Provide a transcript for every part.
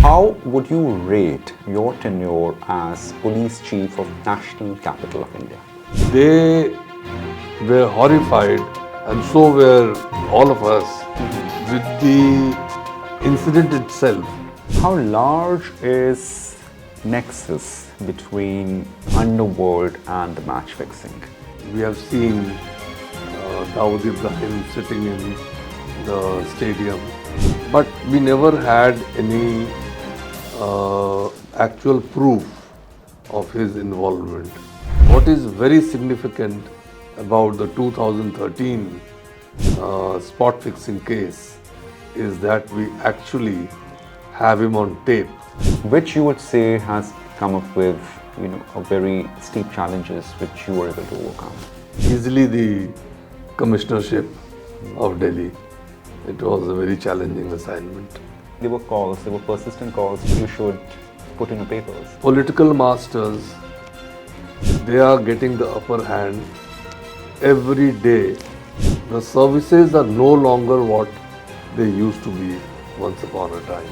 How would you rate your tenure as police chief of National Capital of India? They were horrified, and so were all of us, with the incident itself. How large is nexus between underworld and the match fixing? We have seen Dawood Ibrahim sitting in the stadium, but we never had any actual proof of his involvement. What is very significant about the 2013 spot fixing case is that we actually have him on tape. Which you would say has come up with, a very steep challenges which you were able to overcome? Easily the commissionership of Delhi. It was a very challenging assignment. There were persistent calls you should put in the papers. Political masters, they are getting the upper hand every day. The services are no longer what they used to be once upon a time.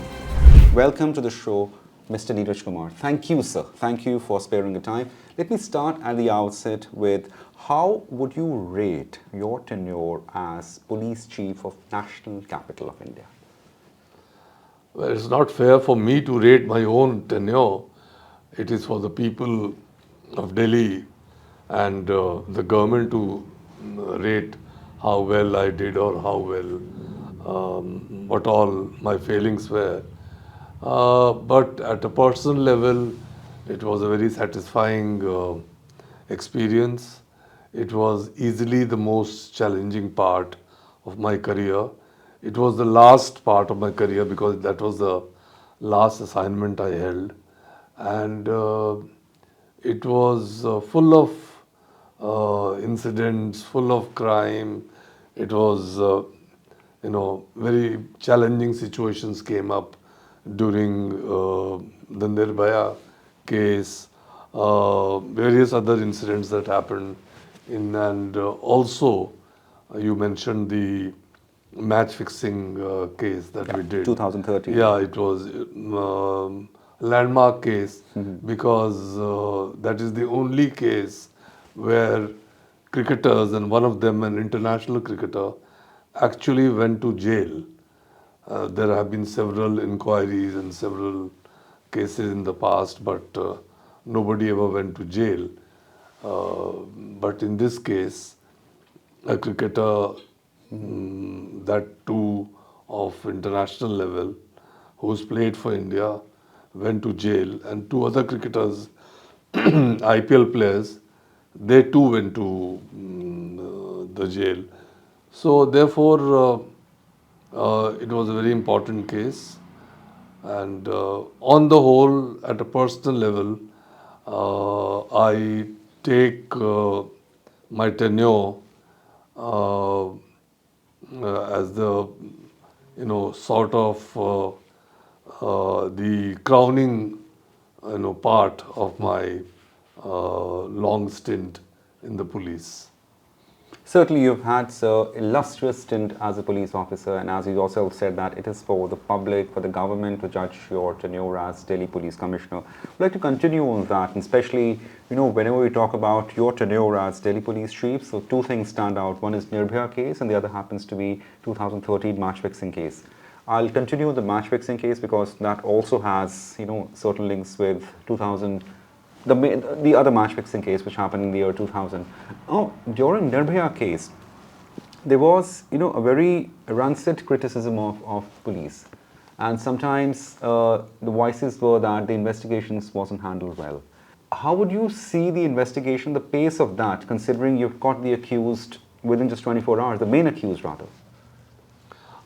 Welcome to the show, Mr. Neeraj Kumar. Thank you, sir. Thank you for sparing the time. Let me start at the outset with how would you rate your tenure as police chief of National Capital of India? Well, it's not fair for me to rate my own tenure. It is for the people of Delhi and the government to rate how well I did or how well, what all my failings were. But at a personal level, it was a very satisfying experience. It was easily the most challenging part of my career. It was the last part of my career because that was the last assignment I held. And it was full of incidents, full of crime. It was, very challenging situations came up during the Nirbhaya case, various other incidents that happened and also you mentioned the match fixing case that we did. 2013. Yeah, it was landmark case because that is the only case where cricketers, and one of them an international cricketer, actually went to jail. There have been several inquiries and several cases in the past, but nobody ever went to jail. But in this case, a cricketer, that too of international level, who's played for India, went to jail, and two other cricketers, IPL players, they too went to the jail. So therefore, it was a very important case, and on the whole, at a personal level, I take my tenure as the sort of the crowning part of my long stint in the police. Certainly, you've had an illustrious stint as a police officer, and as you yourself said that it is for the public, for the government to judge your tenure as Delhi Police Commissioner. I'd like to continue on that, and especially, whenever we talk about your tenure as Delhi Police Chief, so two things stand out. One is Nirbhaya case, and the other happens to be 2013 match fixing case. I'll continue the match fixing case because that also has, certain links with the other match fixing case which happened in the year 2000. During Nirbhaya case, there was a very rancid criticism of police, and sometimes the voices were that the investigations wasn't handled well. How would you see the investigation, the pace of that, considering you've caught the accused within just 24 hours, the main accused rather?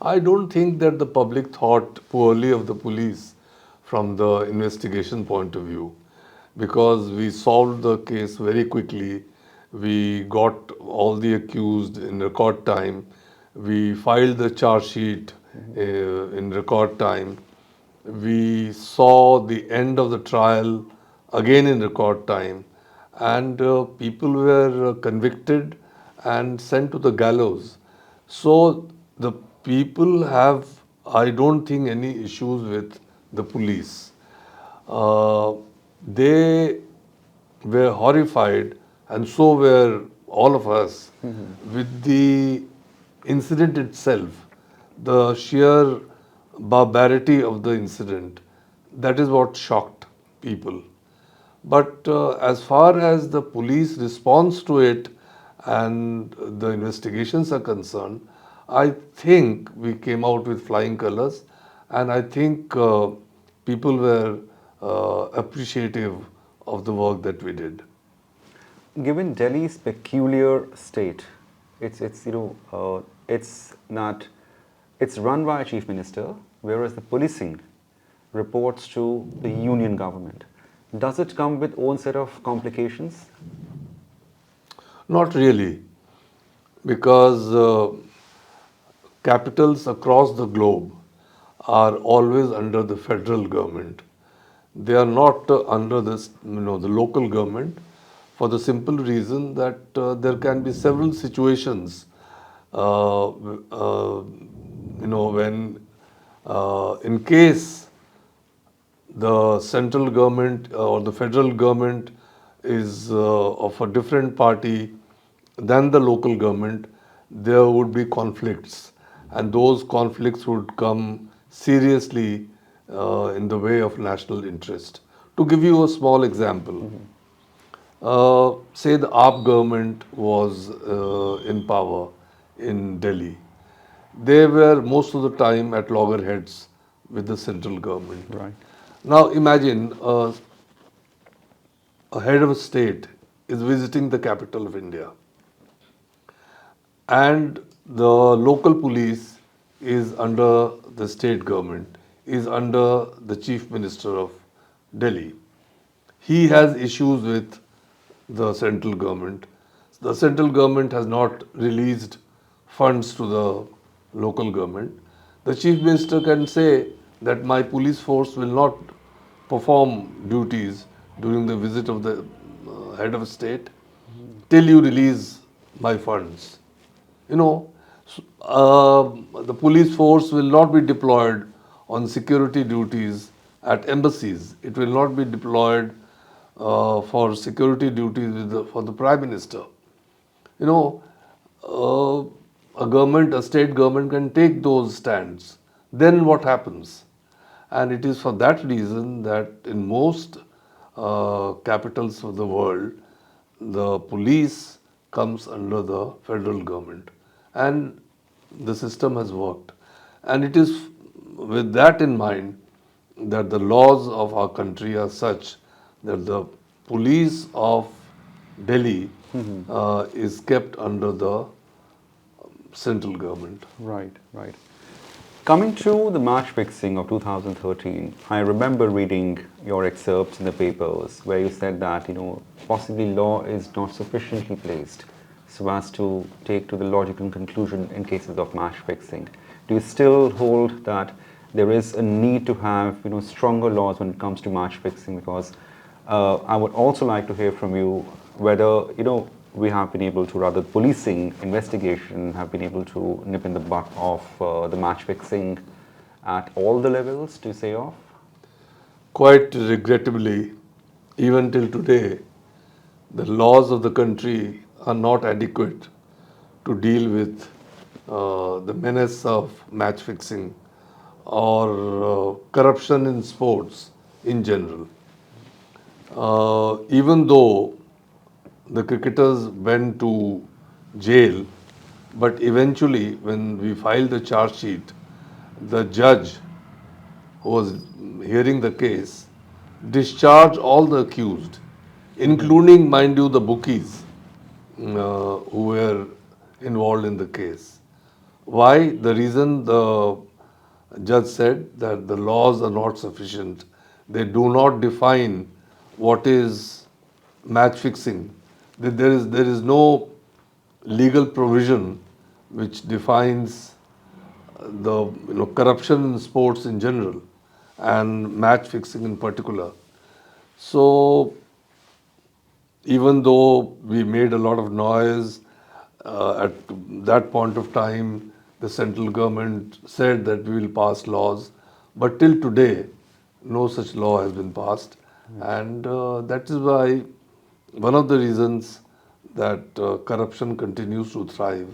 I don't think that the public thought poorly of the police from the investigation point of view, because we solved the case very quickly. We got all the accused in record time. We filed the charge sheet in record time. We saw the end of the trial again in record time. And people were convicted and sent to the gallows. So the people have, I don't think, any issues with the police. Uh, they were horrified, and so were all of us, with the incident itself, the sheer barbarity of the incident. That is what shocked people. But as far as the police response to it and the investigations are concerned, I think we came out with flying colors, and I think people were appreciative of the work that we did. Given Delhi's peculiar state, it's not it's run by a chief minister, whereas the policing reports to the union government. Does it come with own set of complications? Not really, because capitals across the globe are always under the federal government. They are not under this, the local government, for the simple reason that there can be several situations, when in case the central government or the federal government is of a different party than the local government, there would be conflicts, and those conflicts would come seriously in the way of national interest. To give you a small example, say the AAP government was in power in Delhi. They were most of the time at loggerheads with the central government. Right. Now imagine a head of a state is visiting the capital of India, and the local police is under the state government, is under the chief minister of Delhi. He has issues with the central government. The central government has not released funds to the local government. The chief minister can say that my police force will not perform duties during the visit of the head of state till you release my funds. You know, the police force will not be deployed on security duties at embassies. It will not be deployed for security duties for the prime minister. You know, a state government can take those stands. Then what happens? And it is for that reason that in most capitals of the world, the police comes under the federal government, and the system has worked. And it is with that in mind that the laws of our country are such that the police of Delhi is kept under the central government. Right, right. Coming to the match fixing of 2013, I remember reading your excerpts in the papers where you said that, possibly law is not sufficiently placed so as to take to the logical conclusion in cases of match fixing. Do you still hold that there is a need to have, stronger laws when it comes to match fixing? Because I would also like to hear from you whether, we have been able to, rather policing, investigation, have been able to nip in the butt of the match fixing at all the levels, to say off? Quite regrettably, even till today, the laws of the country are not adequate to deal with the menace of match fixing or corruption in sports in general. Even though the cricketers went to jail, but eventually, when we filed the charge sheet, the judge who was hearing the case discharged all the accused, including, mind you, the bookies who were involved in the case. Why? The reason the judge said that the laws are not sufficient. They do not define what is match fixing. There is no legal provision which defines the corruption in sports in general and match fixing in particular. So even though we made a lot of noise at that point of time, the central government said that we will pass laws, but till today no such law has been passed, and that is why one of the reasons that corruption continues to thrive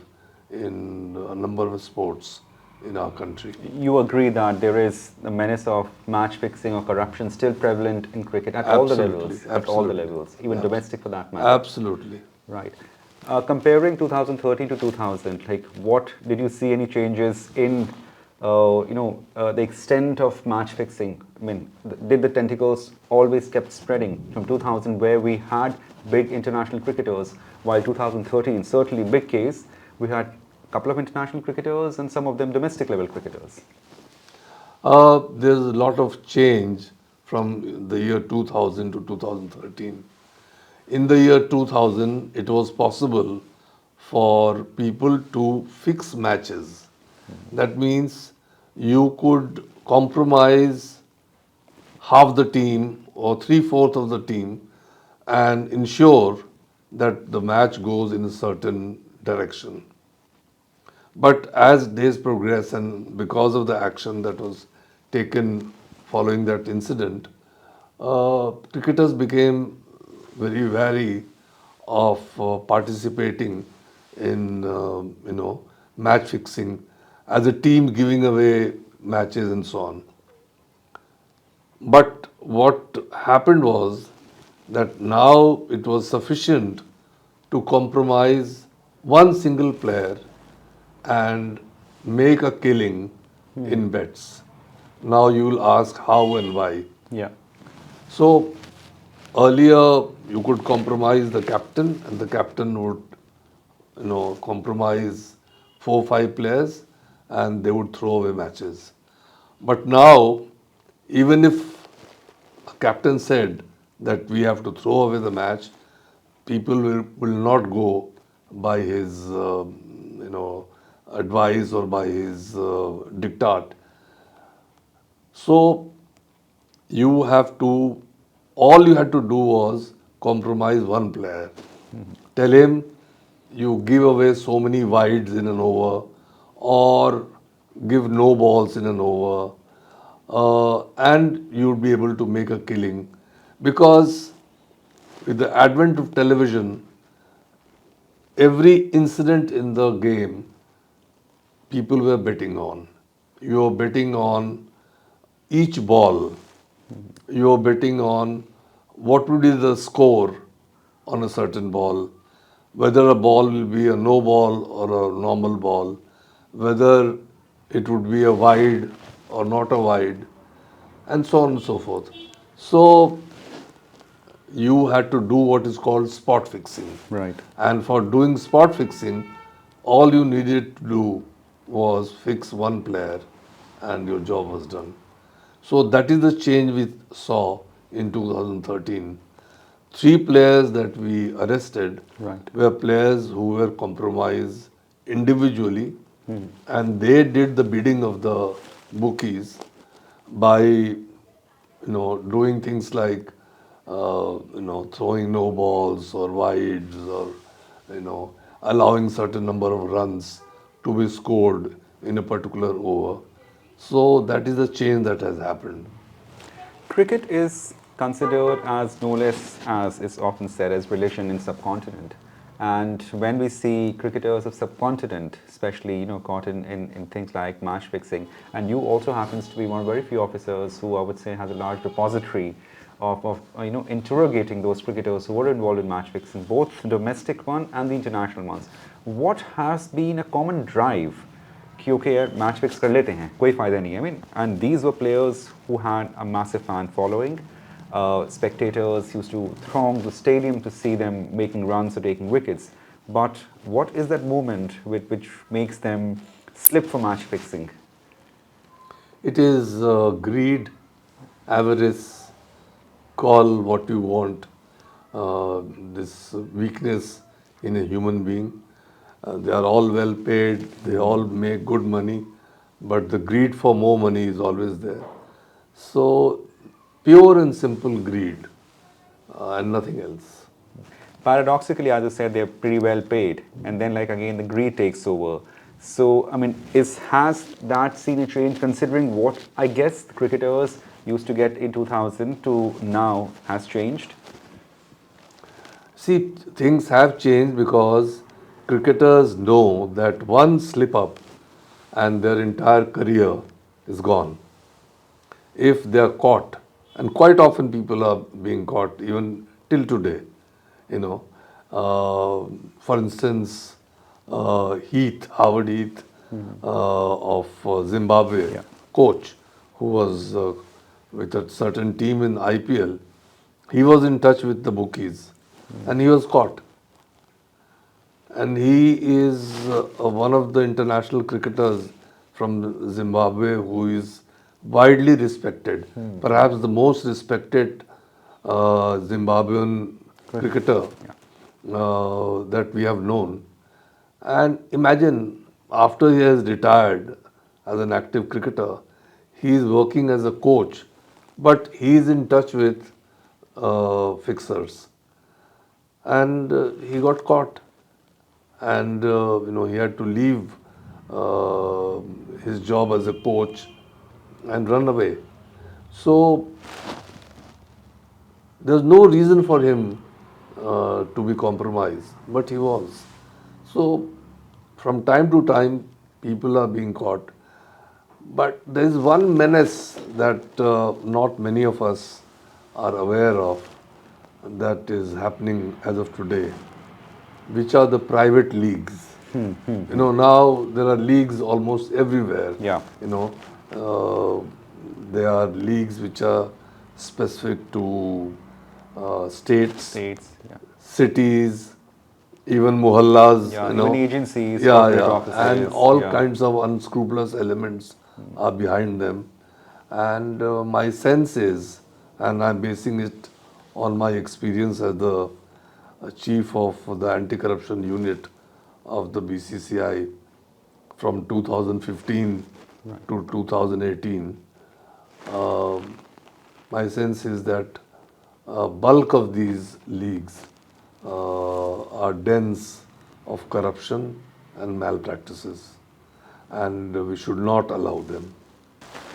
in a number of sports in our country. You agree that there is a menace of match fixing or corruption still prevalent in cricket at all the Absolutely, levels, absolutely, even domestic for that matter. absolutely. Right. Comparing 2013 to 2000, like what did you see any changes in, the extent of match fixing? I mean, did the tentacles always kept spreading from 2000, where we had big international cricketers, while 2013 certainly big case, we had a couple of international cricketers and some of them domestic level cricketers. There's a lot of change from the year 2000 to 2013. In the year 2000, it was possible for people to fix matches. That means you could compromise half the team or three-fourths of the team and ensure that the match goes in a certain direction. But as days progress and because of the action that was taken following that incident, cricketers became very wary of participating in match fixing as a team giving away matches and so on. But what happened was that now it was sufficient to compromise one single player and make a killing in bets. Now you will ask how and why. Yeah. So earlier you could compromise the captain and the captain would compromise 4 or 5 players and they would throw away matches. But now, even if a captain said that we have to throw away the match, people will not go by his advice or by his diktat. So you have to, all you had to do was compromise one player. Tell him you give away so many wides in an over or give no balls in an over, and you'll be able to make a killing. Because with the advent of television, every incident in the game people were betting on. You were betting on each ball. You were betting on what would be the score on a certain ball, whether a ball will be a no ball or a normal ball, whether it would be a wide or not a wide, and so on and so forth. So you had to do what is called spot fixing. Right. And for doing spot fixing, all you needed to do was fix one player and your job was done. So that is the change we saw in 2013. 3 players that we arrested Right. were players who were compromised individually and they did the bidding of the bookies by doing things like throwing no balls or wides or allowing certain number of runs to be scored in a particular over. So that is the change that has happened. Cricket is considered as no less, as is often said, as religion in subcontinent. And when we see cricketers of subcontinent, especially caught in things like match fixing, and you also happens to be one of very few officers who I would say has a large repository of interrogating those cricketers who were involved in match fixing, both the domestic one and the international ones. What has been a common drive कि okay यार match fix कर लेते हैं कोई फ़ायदा नहीं है I mean and these were players who had a massive fan following spectators used to throng the stadium to see them making runs or taking wickets. But what is that moment which makes them slip for match fixing? It is greed, avarice, call what you want, this weakness in a human being. They are all well paid, they all make good money, but the greed for more money is always there. So, pure and simple greed and nothing else. Paradoxically, as I said, they're pretty well paid, and then like again the greed takes over. So I mean, has that seen a change considering what I guess the cricketers used to get in 2000 to now has changed? See, things have changed because cricketers know that one slip up and their entire career is gone. If they are caught, and quite often people are being caught even till today, you know. For instance, Howard Heath of Zimbabwe, Yeah. coach, who was with a certain team in IPL, he was in touch with the bookies and he was caught. And he is one of the international cricketers from Zimbabwe who is widely respected, perhaps the most respected Zimbabwean cricketer that we have known. And imagine, after he has retired as an active cricketer, he is working as a coach, but he is in touch with fixers. And he got caught, and he had to leave his job as a coach and run away. So there's no reason for him to be compromised, but he was. So from time to time, people are being caught. But there is one menace that not many of us are aware of that is happening as of today, which are the private leagues. Now there are leagues almost everywhere. Yeah. There are leagues which are specific to states, States, yeah. cities, even muhallas, Yeah, even agencies, yeah, corporate yeah, and offices, all yeah. kinds of unscrupulous elements are behind them. And my sense is, and I'm basing it on my experience as the chief of the anti-corruption unit of the BCCI from 2015 to 2018. My sense is that bulk of these leagues are dens of corruption and malpractices, and we should not allow them.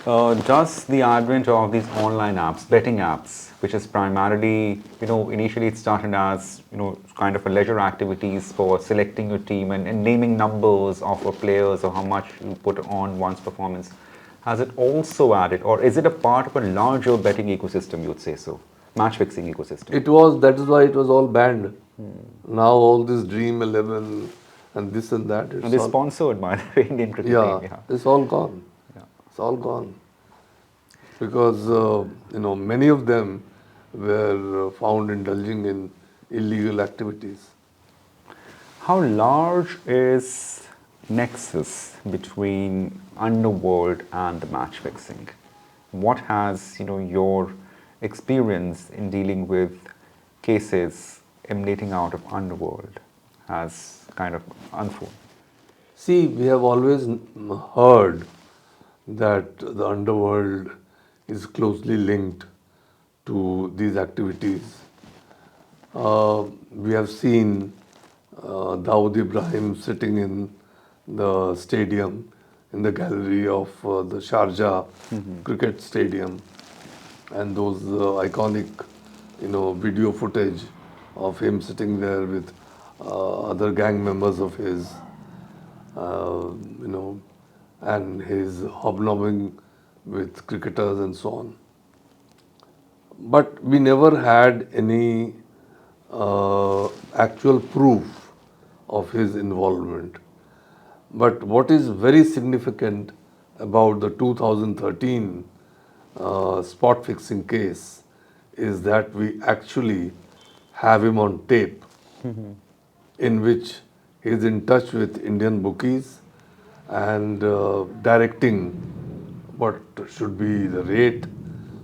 Does the advent of these online apps, betting apps, which is primarily, initially it started as, kind of a leisure activities for selecting your team and naming numbers of players or how much you put on one's performance, has it also added, or is it a part of a larger betting ecosystem, you would say so? Match fixing ecosystem? That is why it was all banned. Now all this Dream 11 and this and that, And it's they're all, sponsored by the Indian cricket yeah, team, yeah. it's all gone. Yeah. It's all gone. Because, many of them were found indulging in illegal activities. How large is nexus between underworld and the match fixing? What has your experience in dealing with cases emanating out of underworld has kind of unfolded? See, we have always heard that the underworld is closely linked to these activities. We have seen Dawood Ibrahim sitting in the stadium, in the gallery of the Sharjah cricket stadium, and those iconic, video footage of him sitting there with other gang members of his, uh, you know, and his hobnobbing with cricketers and so on. But we never had any actual proof of his involvement. But what is very significant about the 2013 spot fixing case is that we actually have him on tape in which he is in touch with Indian bookies and directing what should be the rate,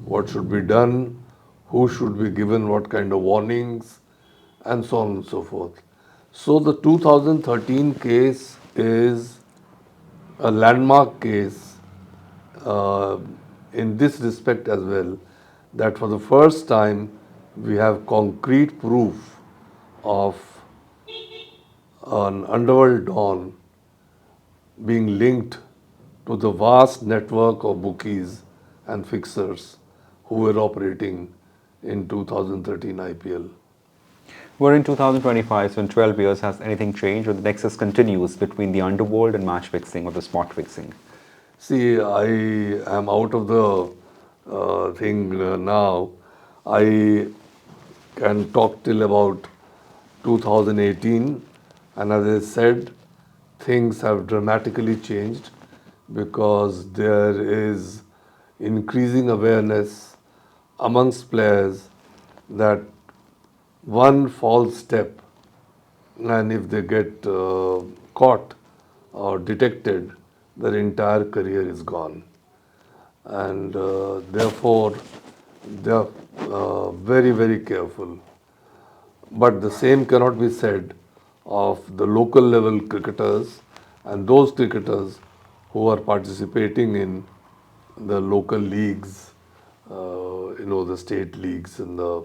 what should be done, who should be given what kind of warnings, and so on and so forth. So the 2013 case is a landmark case uh, in this respect as well, that for the first time we have concrete proof of an underworld don being linked to the vast network of bookies and fixers who were operating in 2013 IPL. We're in 2025, so in 12 years, has anything changed, or the nexus continues between the underworld and match fixing or the spot fixing? See, I am out of the thing now. I can talk till about 2018, and as I said, things have dramatically changed because there is increasing awareness amongst players that one false step, and if they get caught or detected, their entire career is gone. And therefore, they are very, very careful. But the same cannot be said of the local level cricketers and those cricketers who are participating in the local leagues, the state leagues and the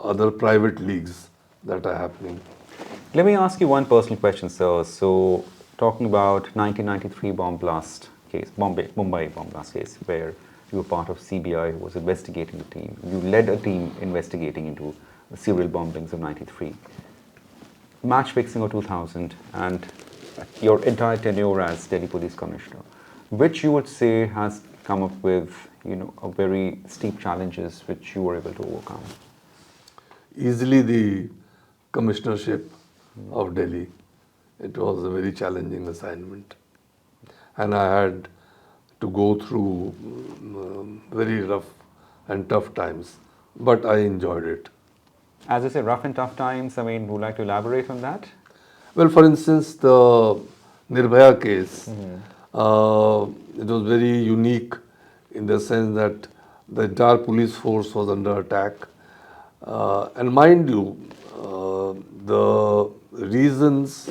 other private leagues that are happening. Let me ask you one personal question, sir. So, talking about 1993 bomb blast case, Mumbai bomb blast case, where you were part of CBI who was investigating the team. You led a team investigating into the serial bombings of 93. Match fixing of 2000 and your entire tenure as Delhi Police Commissioner, which you would say has come up with, a very steep challenges which you were able to overcome? Easily the commissionership of Delhi. It was a very challenging assignment. And I had to go through very rough and tough times, but I enjoyed it. As I say, rough and tough times, would you like to elaborate on that? Well, for instance, the Nirbhaya case, it was very unique in the sense that the entire police force was under attack. And mind you, the reasons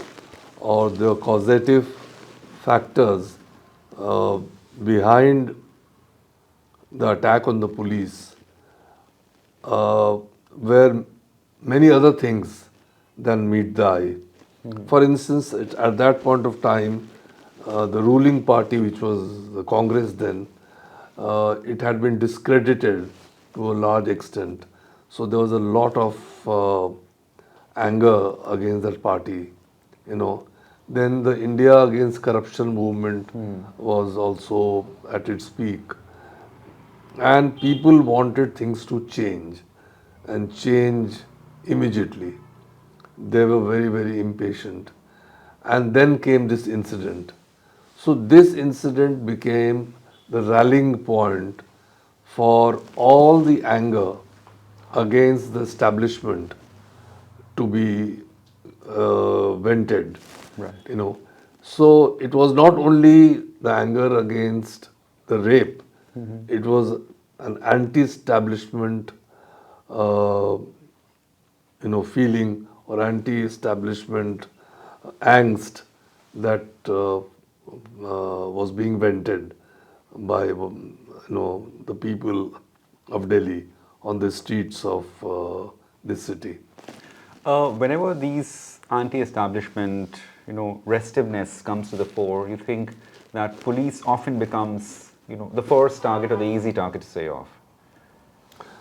or the causative factors behind the attack on the police were many other things than meet the eye. For instance, at that point of time, the ruling party, which was the Congress then, it had been discredited to a large extent. So there was a lot of anger against that party, Then the India Against Corruption movement was also at its peak. And people wanted things to change and change immediately. They were very, very impatient. And then came this incident. So this incident became the rallying point for all the anger against the establishment to be vented. Right. So it was not only the anger against the rape, it was an anti-establishment feeling or anti-establishment angst that was being vented by the people of Delhi on the streets of this city. Whenever these anti-establishment, restiveness comes to the fore, you think that police often becomes, the first target or the easy target to say off?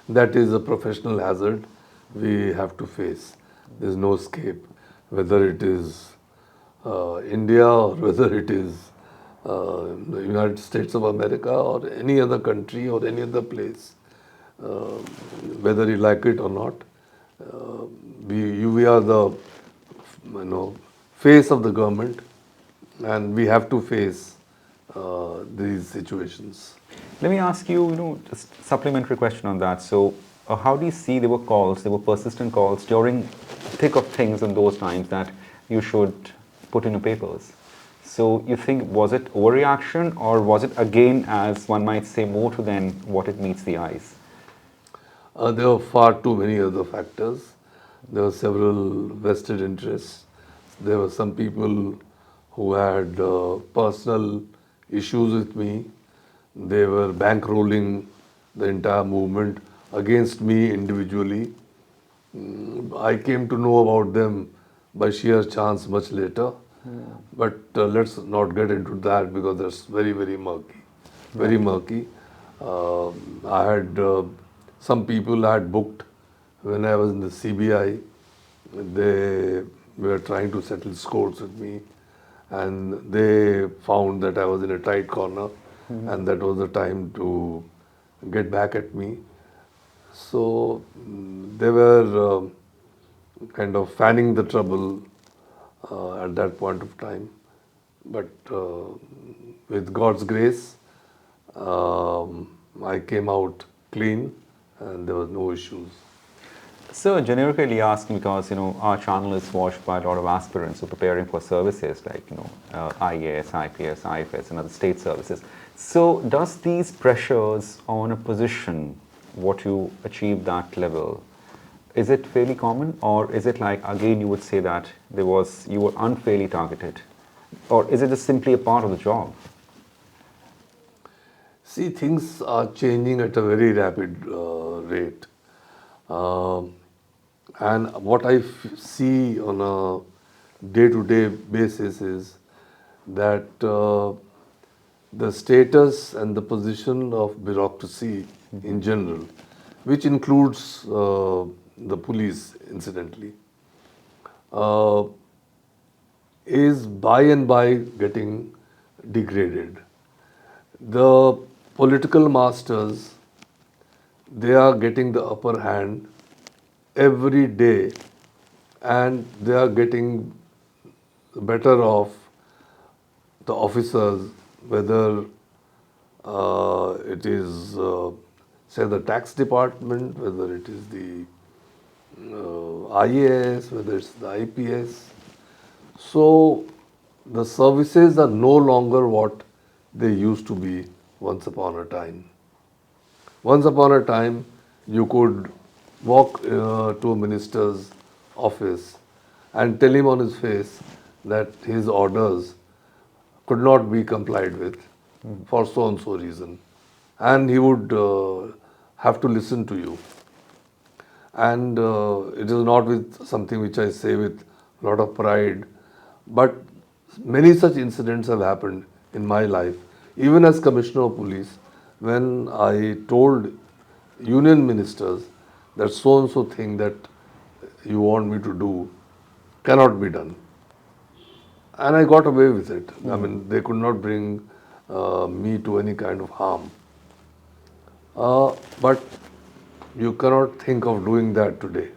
That is a professional hazard we have to face. There's no escape, whether it is India or whether it is the United States of America or any other country or any other place, whether you like it or not. We are the face of the government, and we have to face these situations. Let me ask you, just supplementary question on that. So, how do you see there were persistent calls during thick of things in those times that you should put in your papers? So, you think, was it overreaction or was it again, as one might say, more to than what it meets the eyes? There were far too many other factors. There were several vested interests. There were some people who had personal issues with me. They were bankrolling the entire movement against me individually. I came to know about them by sheer chance much later. But let's not get into that because that's very, very murky. Very murky. I had some people I had booked when I was in the CBI. They were trying to settle scores with me, and they found that I was in a tight corner, and that was the time to get back at me. So they were kind of fanning the trouble at that point of time. But with God's grace, I came out clean and there was no issues. So generically asking, because our channel is watched by a lot of aspirants who are preparing for services like IAS, IPS, IFS, and other state services. So does these pressures on a position, what you achieve that level, is it fairly common, or is it like again you would say that you were unfairly targeted, or is it just simply a part of the job? See, things are changing at a very rapid rate. Um and what I see on a day-to-day basis is that the status and the position of bureaucracy in general, which includes the police incidentally, uh, is by and by getting degraded. The political masters, they are getting the upper hand every day, and they are getting better off the officers, whether it is say the tax department, whether it is the IAS, whether it's the IPS. So the services are no longer what they used to be once upon a time. Once upon a time, you could walk to a minister's office and tell him on his face that his orders could not be complied with for so and so reason. And he would have to listen to you. And it is not with something which I say with a lot of pride, but many such incidents have happened in my life, even as Commissioner of Police, when I told union ministers that so and so thing that you want me to do cannot be done. And I got away with it. I mean, they could not bring me to any kind of harm. But you cannot think of doing that today.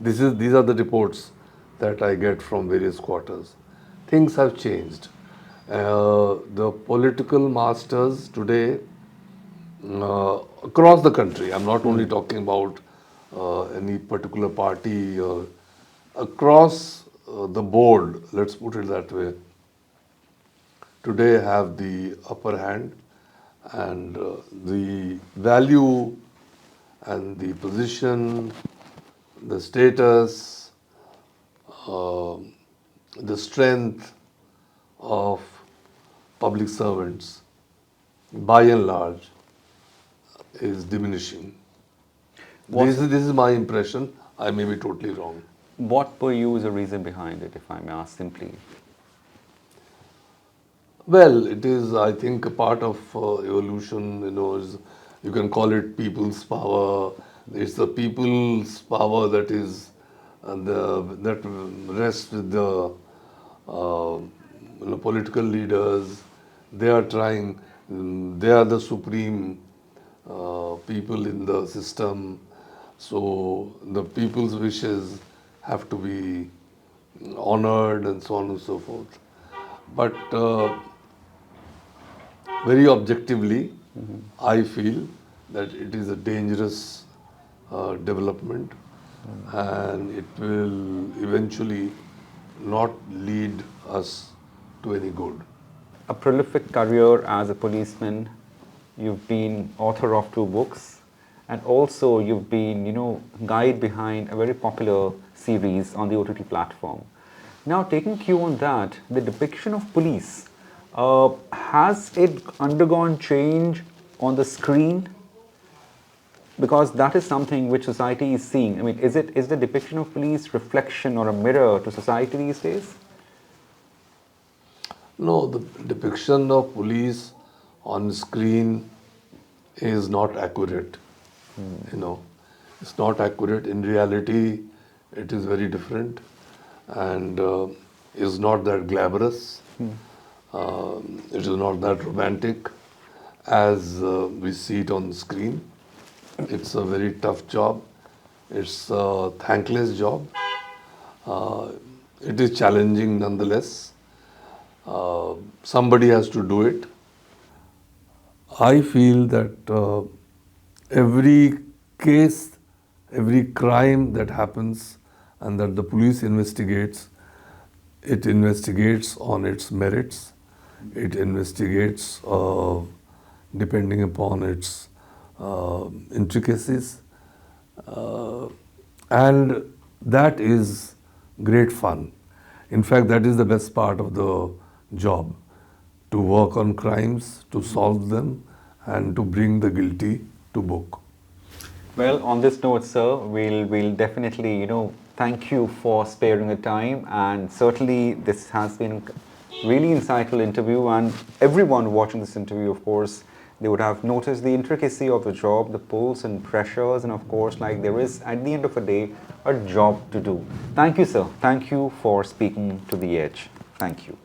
These are the reports that I get from various quarters. Things have changed. The political masters today across the country, I'm not only talking about any particular party or across the board, let's put it that way, today have the upper hand, and the value and the position, the status, uh, the strength of public servants by and large is diminishing. This is my impression. I may be totally wrong. What per you is the reason behind it, if I may ask simply? Well, it is, I think, a part of evolution. You can call it people's power. It's the people's power that is that rests with the political leaders. They are trying. They are the supreme people in the system. So the people's wishes have to be honored and so on and so forth. But very objectively, I feel that it is a dangerous development, and it will eventually not lead us to any good. A prolific career as a policeman, you've been author of 2 books, and also you've been, guide behind a very popular series on the OTT platform. Now, taking cue on that, the depiction of police, has it undergone change on the screen? Because that is something which society is seeing. I mean, is the depiction of police reflection or a mirror to society these days? No, the depiction of police on screen is not accurate. You know, it's not accurate. In reality, it is very different and is not that glamorous. It is not that romantic as we see it on screen. It's a very tough job. It's a thankless job. It is challenging nonetheless. Somebody has to do it. I feel that every case, every crime that happens and that the police investigates, it investigates on its merits. It investigates depending upon its intricacies. And that is great fun. In fact, that is the best part of the job, to work on crimes, to solve them, and to bring the guilty to book. Well, on this note, sir, we'll definitely, thank you for sparing the time, and certainly this has been really insightful interview, and everyone watching this interview, of course, they would have noticed the intricacy of the job, the pulls and pressures, and of course, like there is, at the end of the day, a job to do. Thank you, sir. Thank you for speaking to The Edge. Thank you.